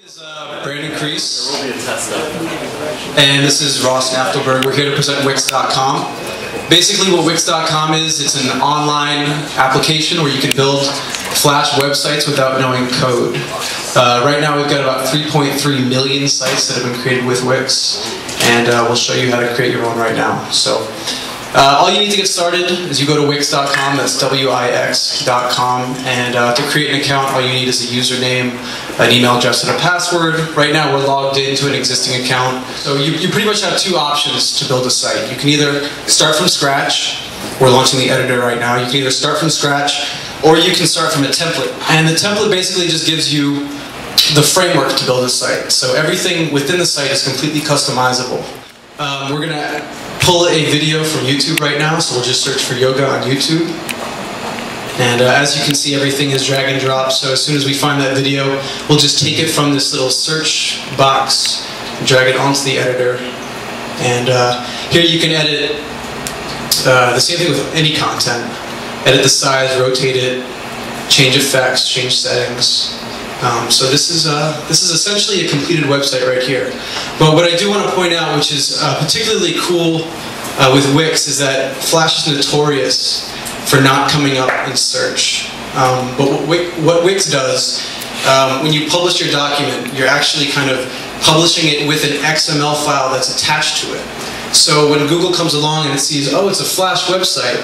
This is Brandon Crease, and this is Ross Naftelberg. We're here to present Wix.com. Basically what Wix.com is, it's an online application where you can build Flash websites without knowing code. Right now we've got about 3.3 million sites that have been created with Wix, and we'll show you how to create your own right now. So, all you need to get started is you go to Wix.com, that's Wix.com, and to create an account, all you need is a username, an email address, and a password. Right now we're logged into an existing account. So you pretty much have two options to build a site. You can either start from scratch. We're launching the editor right now. You can either start from scratch, or you can start from a template. And the template basically just gives you the framework to build a site. So everything within the site is completely customizable. We're going to pull a video from YouTube right now, so we'll just search for yoga on YouTube. And as you can see, everything is drag and drop, so as soon as we find that video, we'll just take it from this little search box, drag it onto the editor, and here you can edit the same thing with any content. Edit the size, rotate it, change effects, change settings. So this is essentially a completed website right here. But what I do want to point out, which is particularly cool with Wix, is that Flash is notorious for not coming up in search. But what Wix does, when you publish your document, you're actually kind of publishing it with an XML file that's attached to it. So when Google comes along and it sees, oh, it's a Flash website,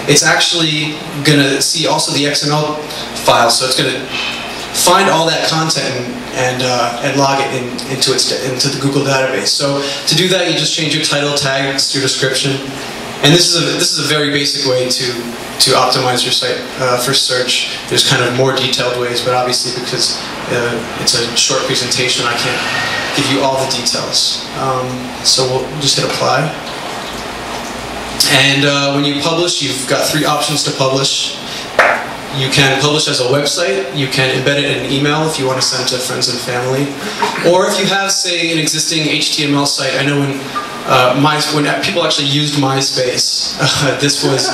it's actually going to see also the XML file, so it's going to find all that content and log it into the Google database. So to do that, you just change your title, tags, your description, and this is a very basic way to optimize your site for search. There's kind of more detailed ways, but obviously because it's a short presentation, I can't give you all the details. So we'll just hit apply. And when you publish, you've got three options to publish. You can publish as a website, you can embed it in an email if you want to send to friends and family, or if you have, say, an existing HTML site. I know when people actually used MySpace, this was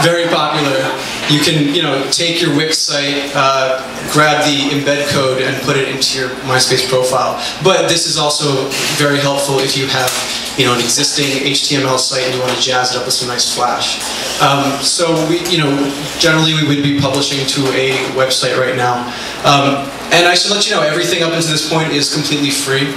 very popular. You can, take your Wix site, grab the embed code, and put it into your MySpace profile. But this is also very helpful if you have, an existing HTML site and you want to jazz it up with some nice Flash. So generally we would be publishing to a website right now. And I should let you know, everything up until this point is completely free.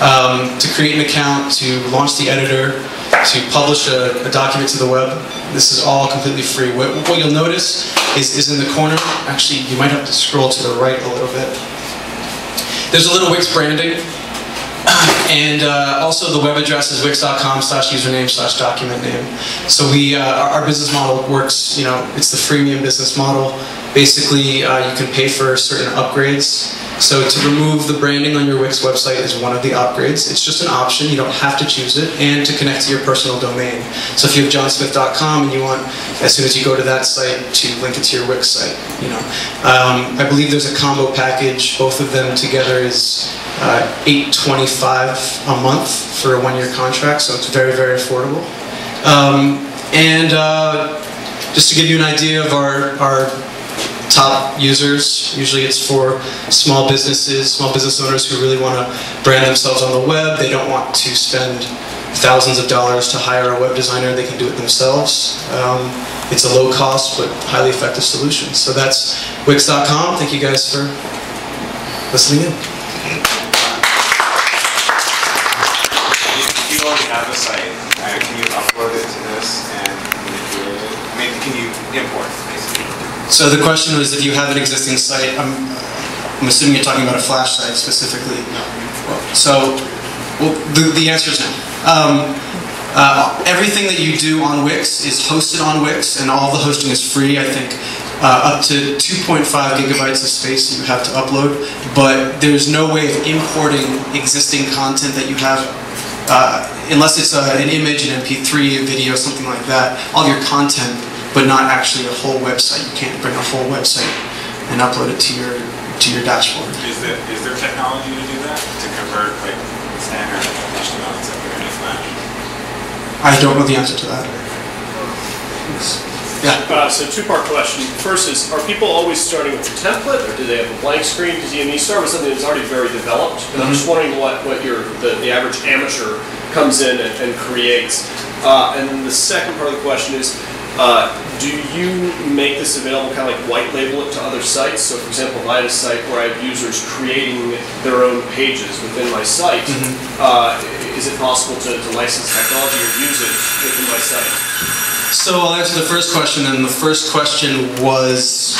To create an account, to launch the editor, to publish a document to the web, this is all completely free. What you'll notice is in the corner, actually you might have to scroll to the right a little bit. There's a little Wix branding. And also the web address is wix.com/username/document name. So our business model works, it's the freemium business model. Basically, you can pay for certain upgrades. So to remove the branding on your Wix website is one of the upgrades. It's just an option, you don't have to choose it, and to connect to your personal domain. So if you have johnsmith.com and you want, as soon as you go to that site, to link it to your Wix site, I believe there's a combo package. Both of them together is $825 a month for a one-year contract, so it's very, very affordable. Just to give you an idea of our top users, usually it's for small business owners who really want to brand themselves on the web. They don't want to spend thousands of dollars to hire a web designer. They can do it themselves. It's a low cost but highly effective solution. So that's Wix.com. Thank you guys for listening in. If you already have a site, can you upload it to this and manipulate it? I mean, can you import it, basically? So the question was, if you have an existing site, I'm assuming you're talking about a Flash site specifically. No. The answer is no. Everything that you do on Wix is hosted on Wix, and all the hosting is free. I think up to 2.5 gigabytes of space you have to upload, but there's no way of importing existing content that you have, unless it's an image, an MP3, a video, something like that. All your content, but not actually a whole website. You can't bring a whole website and upload it to your dashboard. Is there technology to do that? To convert like standard HTML into Flash? I don't know the answer to that. Yeah. So two-part question. First is, are people always starting with a template, or do they have a blank screen? Because you start with something that's already very developed, and I'm just wondering what the average amateur comes in and creates. And then the second part of the question is, do you make this available, kind of like white label it to other sites? So for example, if I had a site where I have users creating their own pages within my site, is it possible to license technology or use it within my site? So I'll answer the first question, and the first question was,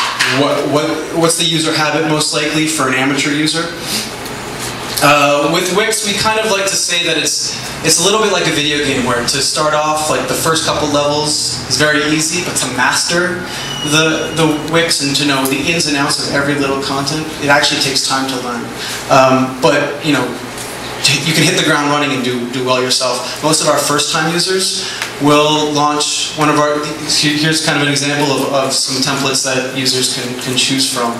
what's the user habit most likely for an amateur user? With Wix, we kind of like to say that it's a little bit like a video game, where to start off, like the first couple levels is very easy, but to master the Wix and to know the ins and outs of every little content, it actually takes time to learn. But you know, you can hit the ground running and do well yourself. Most of our first-time users will launch one of our. Here's kind of an example of some templates that users can choose from.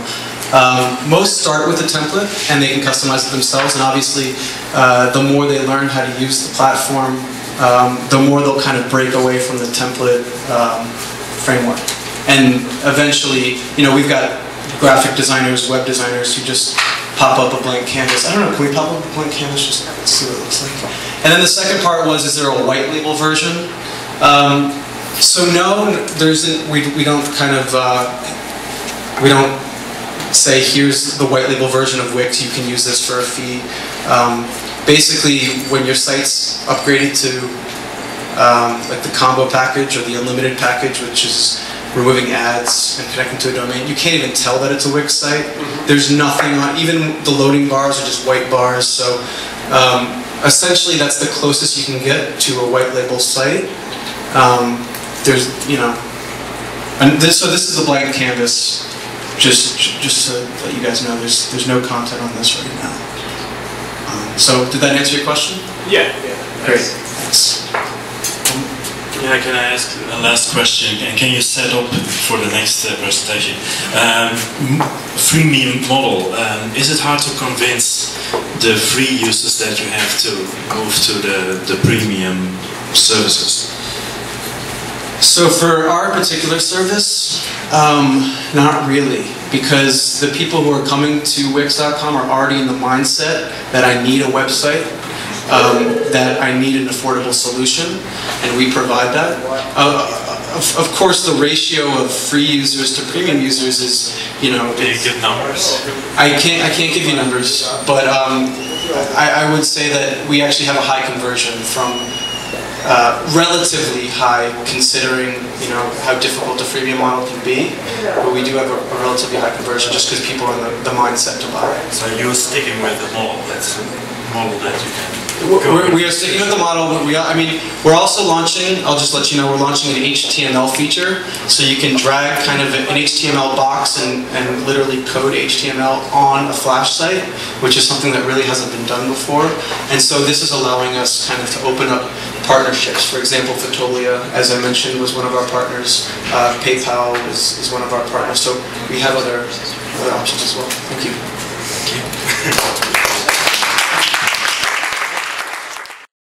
Most start with a template and they can customize it themselves, and obviously the more they learn how to use the platform, the more they'll kind of break away from the template framework. And eventually, you know, we've got graphic designers, web designers who just pop up a blank canvas. I don't know, can we pop up a blank canvas just to see what it looks like? And then the second part was, is there a white label version? So no, there isn't. We don't kind of we don't say here's the white label version of Wix. You can use this for a fee. Basically, when your site's upgraded to like the combo package or the unlimited package, which is removing ads and connecting to a domain, you can't even tell that it's a Wix site. There's nothing on, even the loading bars are just white bars. So essentially, that's the closest you can get to a white label site. There's, you know, and so this is a blank canvas. Just to let you guys know, there's no content on this right now. So did that answer your question? Yeah. Great. Thanks. Yeah, can I ask a last question? Can you set up for the next presentation freemium model? Is it hard to convince the free users that you have to move to the premium services? So for our particular service, not really, because the people who are coming to Wix.com are already in the mindset that I need a website, that I need an affordable solution, and we provide that. Of course, the ratio of free users to premium users is, you know. Can you give numbers? I can't give you numbers, but I would say that we actually have a high conversion from. Relatively high, considering, you know, how difficult the freemium model can be, but we do have a relatively high conversion just because people are in the mindset to buy. So you're sticking with the model. That's the model that you can. We are sticking with the model, but we're also launching. I'll just let you know, we're launching an HTML feature, so you can drag kind of an HTML box and literally code HTML on a Flash site, which is something that really hasn't been done before. And so this is allowing us kind of to open up partnerships. For example, Fotolia, as I mentioned, was one of our partners. PayPal is one of our partners. So we have other options as well. Thank you. Thank you.